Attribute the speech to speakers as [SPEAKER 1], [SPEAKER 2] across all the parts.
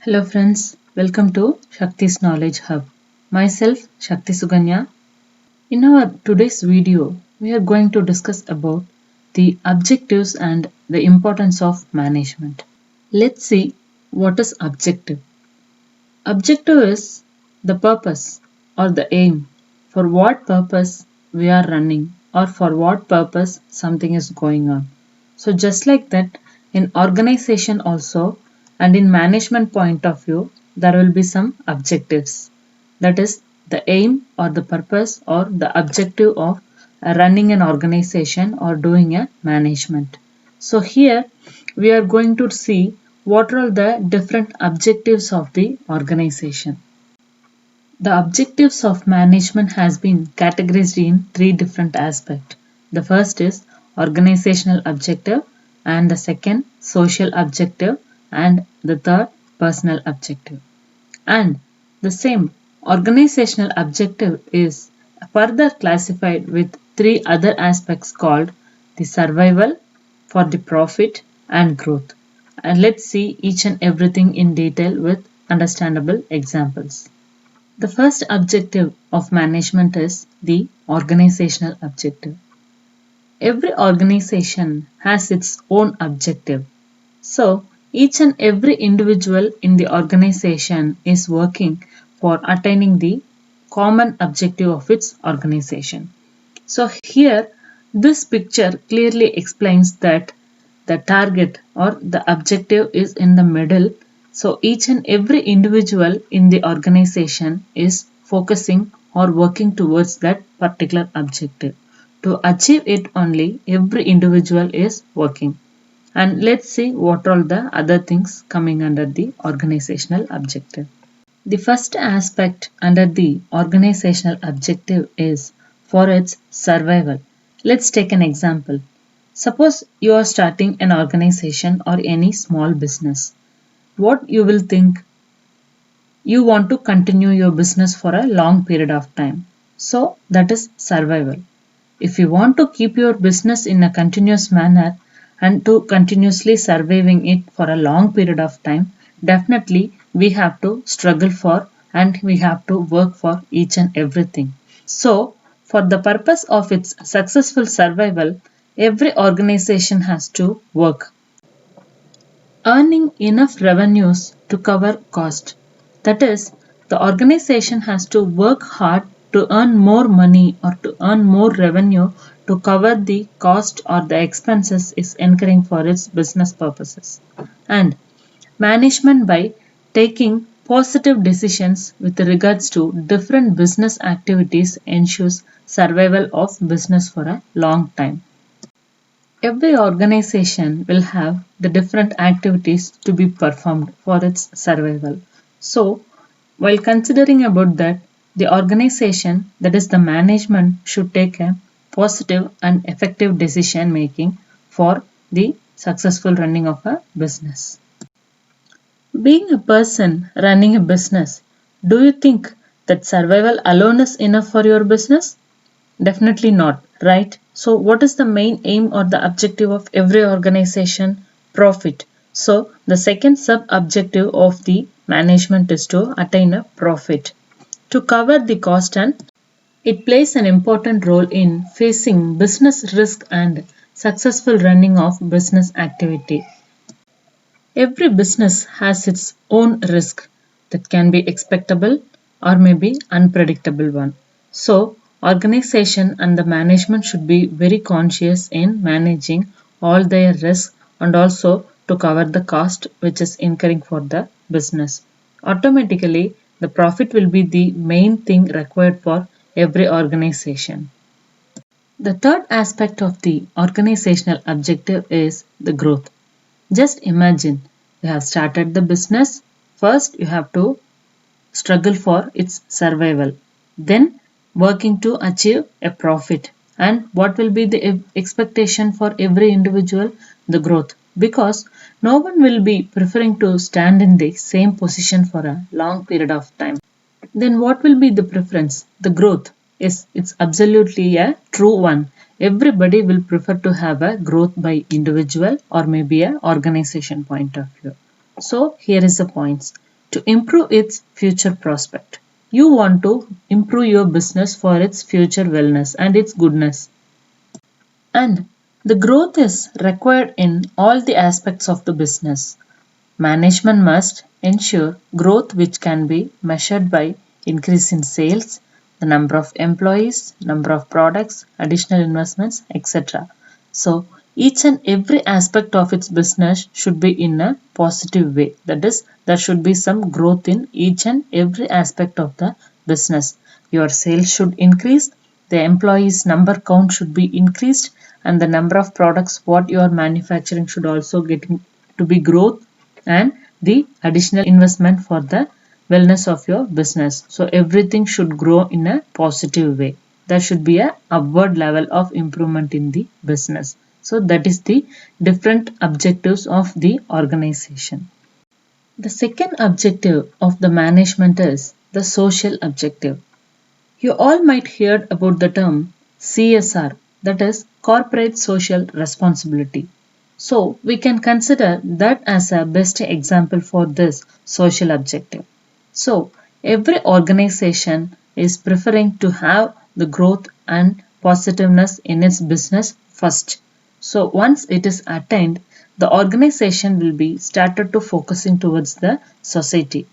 [SPEAKER 1] Hello friends, welcome to Shakti's Knowledge Hub. Myself Shakti Suganya. In our today's video, we are going to discuss about the objectives and the importance of management. Let's see what is objective. Objective is the purpose or the aim for what purpose we are running or for what purpose something is going on. So just like that in organization also and in management point of view there will be some objectives. That is the aim or the purpose or the objective of running an organization or doing a management. So here we are going to see what are the different objectives of the organization. The objectives of management has been categorized in three different aspects. The first is organizational objective, and the second social objective, and the third personal objective. And the same organizational objective is further classified with three other aspects called the survival, for the profit and growth. And let's see each and everything in detail with understandable examples. The first objective of management is the organizational objective. Every organization has its own objective. So, each and every individual in the organization is working for attaining the common objective of its organization. So, here this picture clearly explains that the target or the objective is in the middle. So each and every individual in the organization is focusing or working towards that particular objective. To achieve it only, every individual is working. And let's see what are the other things coming under the organizational objective. The first aspect under the organizational objective is for its survival. Let's take an example. Suppose you are starting an organization or any small business. What you will think? You want to continue your business for a long period of time. So that is survival. If you want to keep your business in a continuous manner and to continuously surviving it for a long period of time, definitely we have to struggle for and we have to work for each and everything. So for the purpose of its successful survival, every organization has to work. Earning enough revenues to cover cost. That is, the organization has to work hard to earn more money or to earn more revenue to cover the cost or the expenses is incurring for its business purposes. And management by taking positive decisions with regards to different business activities ensures survival of business for a long time. Every organization will have the different activities to be performed for its survival. So, while considering about that, the organization, that is the management, should take a positive and effective decision making for the successful running of a business. Being a person running a business, do you think that survival alone is enough for your business? Definitely not, right? So, what is the main aim or the objective of every organization? Profit. So, the second sub objective of the management is to attain a profit. To cover the cost, and it plays an important role in facing business risk and successful running of business activity. Every business has its own risk that can be expectable or maybe unpredictable one. So, organization and the management should be very conscious in managing all their risks and also to cover the cost which is incurring for the business. Automatically, the profit will be the main thing required for every organization. The third aspect of the organizational objective is the growth. Just imagine you have started the business. First, you have to struggle for its survival. Then, working to achieve a profit. And what will be the expectation for every individual? The growth. Because no one will be preferring to stand in the same position for a long period of time. Then what will be the preference? The growth. Yes, it's absolutely a true one. Everybody will prefer to have a growth by individual or maybe a organization point of view. So here is the points. to improve its future prospect. You want to improve your business for its future wellness and its goodness. And the growth is required in all the aspects of the business. Management must ensure growth which can be measured by increase in sales, the number of employees, number of products, additional investments, etc. So each and every aspect of its business should be in a positive way. That is, there should be some growth in each and every aspect of the business. Your sales should increase, the employees number count should be increased, and the number of products what you are manufacturing should also get to be growth, and the additional investment for the wellness of your business. So everything should grow in a positive way. There should be a upward level of improvement in the business. So that is the different objectives of the organization. The second objective of the management is the social objective. You all might hear about the term CSR, that is corporate social responsibility. So we can consider that as a best example for this social objective. So every organization is preferring to have the growth and positiveness in its business first. So once it is attained, the organization will be started to focusing towards the society.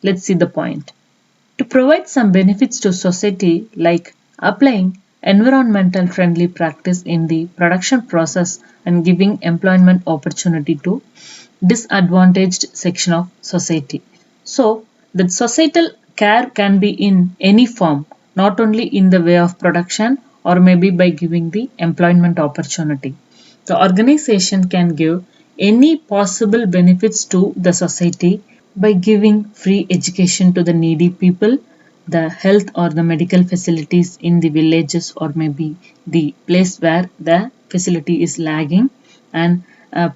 [SPEAKER 1] Let's see the point. To provide some benefits to society like applying environmental friendly practice in the production process and giving employment opportunity to disadvantaged section of society. So the societal care can be in any form, not only in the way of production or maybe by giving the employment opportunity. The organization can give any possible benefits to the society by giving free education to the needy people, the health or the medical facilities in the villages or maybe the place where the facility is lagging, and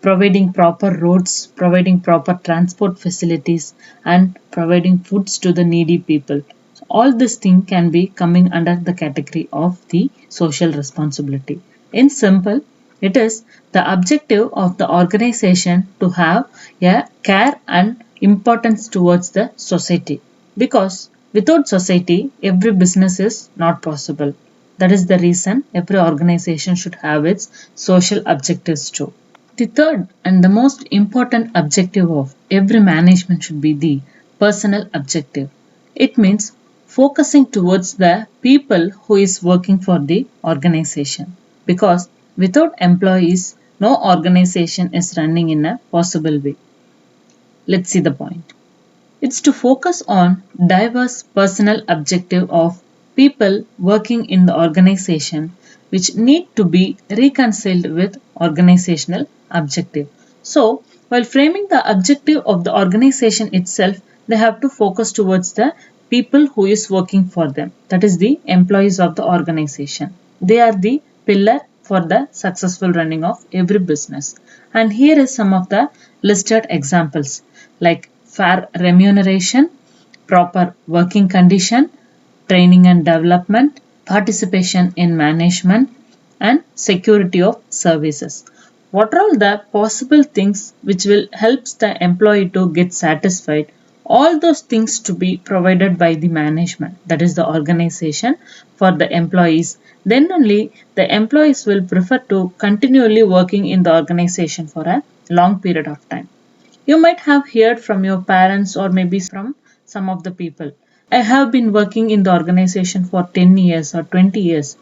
[SPEAKER 1] providing proper roads, providing proper transport facilities, and providing foods to the needy people. So all this thing can be coming under the category of the social responsibility. In simple, it is the objective of the organization to have a care and importance towards the society, because without society every business is not possible. That is the reason every organization should have its social objectives too. The third and the most important objective of every management should be the personal objective. It means focusing towards the people who is working for the organization, because without employees no organization is running in a possible way. Let's see the point. It's to focus on diverse personal objective of people working in the organization which need to be reconciled with organizational objective. So, while framing the objective of the organization itself, they have to focus towards the people who is working for them. That is the employees of the organization. They are the pillar for the successful running of every business. And here is some of the listed examples like fair remuneration, proper working condition, training and development, participation in management, and security of services. What are all the possible things which will help the employee to get satisfied? All those things to be provided by the management, that is the organization, for the employees. Then only the employees will prefer to continually working in the organization for a long period of time. You might have heard from your parents or maybe from some of the people. I have been working in the organization for 10 years or 20 years.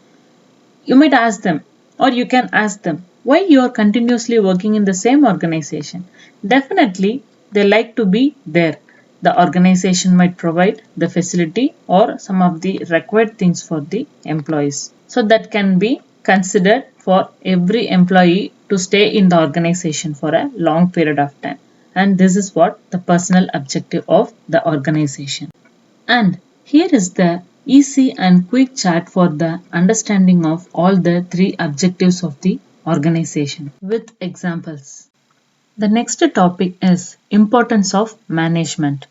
[SPEAKER 1] You might ask them, or you can ask them, why you are continuously working in the same organization. Definitely, they like to be there. The organization might provide the facility or some of the required things for the employees. So that can be considered for every employee to stay in the organization for a long period of time. And this is what the personal objective of the organization. And here is the easy and quick chart for the understanding of all the three objectives of the organization with examples. The next topic is importance of management.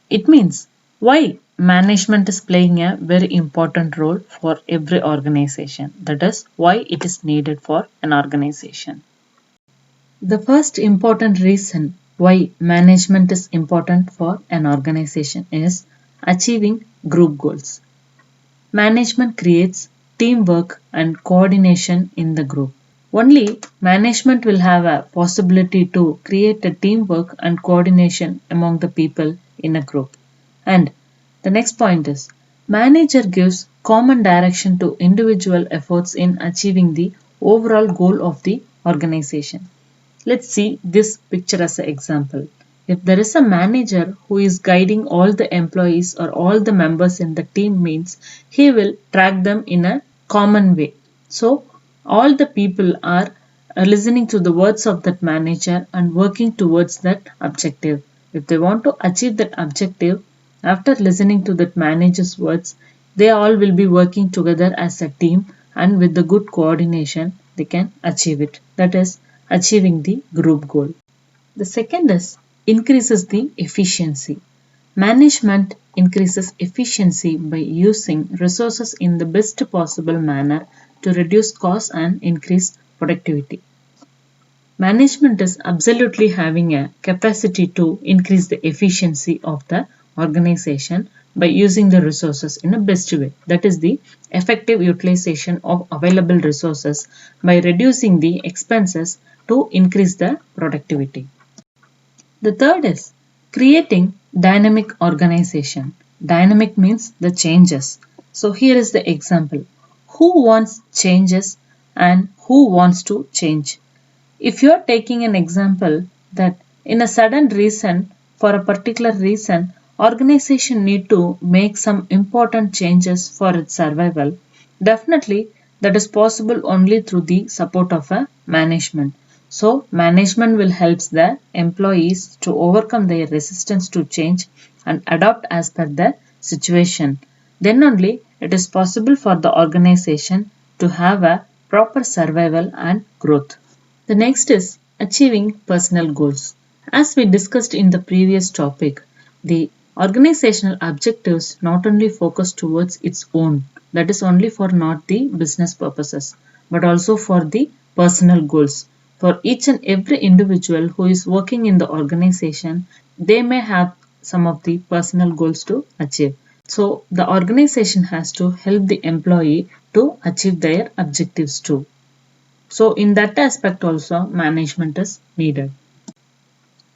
[SPEAKER 1] It means why management is playing a very important role for every organization. That is why it is needed for an organization. The first important reason why management is important for an organization is achieving group goals. Management creates teamwork and coordination in the group. Only management will have a possibility to create a teamwork and coordination among the people in a group. And the next point is manager gives common direction to individual efforts in achieving the overall goal of the organization. Let's see this picture as an example. If there is a manager who is guiding all the employees or all the members in the team means he will track them in a common way. So all the people are listening to the words of that manager and working towards that objective. If they want to achieve that objective, after listening to that manager's words, they all will be working together as a team and with the good coordination, they can achieve it. That is achieving the group goal. The second is increases the efficiency. Management increases efficiency by using resources in the best possible manner to reduce costs and increase productivity. Management is absolutely having a capacity to increase the efficiency of the organization by using the resources in a best way. That is the effective utilization of available resources by reducing the expenses to increase the productivity. The third is creating dynamic organization. Dynamic means the changes. So here is the example. Who wants changes and who wants to change? If you are taking an example that in a sudden reason, for a particular reason, organization need to make some important changes for its survival, definitely that is possible only through the support of a management. So management will help the employees to overcome their resistance to change and adapt as per the situation. Then only it is possible for the organization to have a proper survival and growth. The next is achieving personal goals. As we discussed in the previous topic, the organizational objectives not only focus towards its own, that is only for not the business purposes, but also for the personal goals. For each and every individual who is working in the organization, they may have some of the personal goals to achieve. So the organization has to help the employee to achieve their objectives too. So in that aspect also management is needed.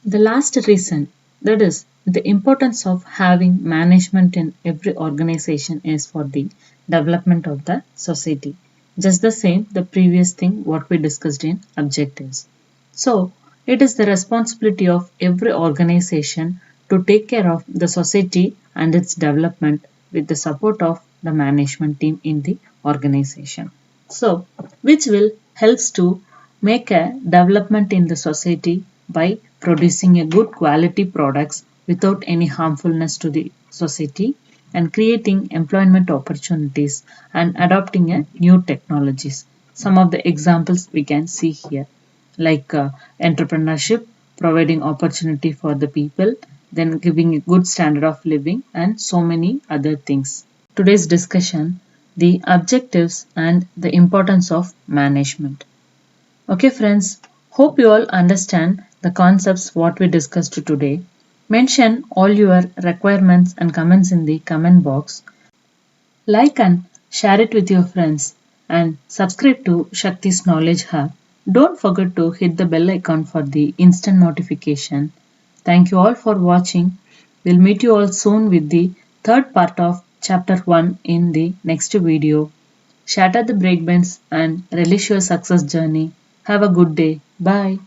[SPEAKER 1] The last reason, that is the importance of having management in every organization, is for the development of the society. Just the same the previous thing what we discussed in objectives. So it is the responsibility of every organization to take care of the society and its development with the support of the management team in the organization. So which will helps to make a development in the society by producing a good quality products without any harmfulness to the society and creating employment opportunities and adopting a new technologies. Some of the examples we can see here, like entrepreneurship, providing opportunity for the people, then giving a good standard of living, and so many other things. Today's discussion, the objectives and the importance of management. Okay friends, hope you all understand the concepts what we discussed today. Mention all your requirements and comments in the comment box. Like and share it with your friends and subscribe to Shakti's Knowledge Hub. Don't forget to hit the bell icon for the instant notification. Thank you all for watching. We'll meet you all soon with the third part of chapter 1 in the next video. Shatter the breakbends and relish your success journey. Have a good day. Bye.